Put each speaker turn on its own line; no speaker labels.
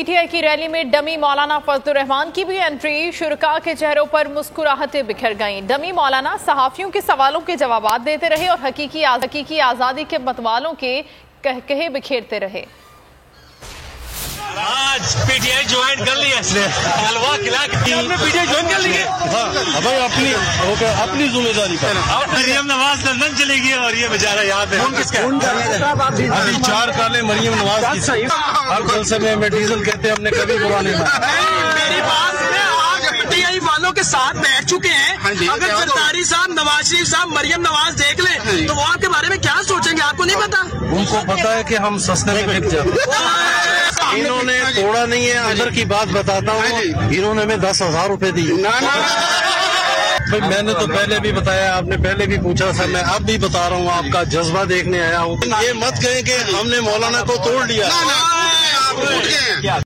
PTI की rally में dummy मौलाना फजलुर रहमान की भी एंट्री। शुरका के चेहरों पर मुस्कुराहटें बिखर गईं। डमी मौलाना सहाफियों के सवालों के जवाब देते रहे और हकीकी आजादी के मतवालों के कहकहे बिखेरते रहे।
आज पीटीआई ज्वाइन कर लिया इसने, हलवा खिला के पीटीआई ज्वाइन कर ली है।
हाँ भाई, अपनी जिम्मेदारी पर।
मरियम नवाज लंदन चली गई और ये बेचारा यहाँ पे।
अभी 4 काले मरियम नवाज की हर जलसे में हमें डीजल कहते हैं, हमने कभी बुरा नहीं माना।
मेरी बात आज पीटीआई वालों के साथ बैठ चुके हैं। अगर जरदारी साहब, नवाज शरीफ साहब, मरियम नवाज देख ले तो वो आपके बारे में क्या सोचेंगे, आपको नहीं पता?
उनको पता है कि हम सस्ते में बिक जाते। इन्होंने तोड़ा नहीं है। अंदर की बात बताता हूँ, इन्होंने हमें 10,000 रुपए दिए। भाई मैंने तो पहले भी बताया, आपने पहले भी पूछा था, मैं अब भी बता रहा हूँ, आपका जज्बा देखने आया हूँ। ये मत कहें कि हमने मौलाना को तोड़ लिया।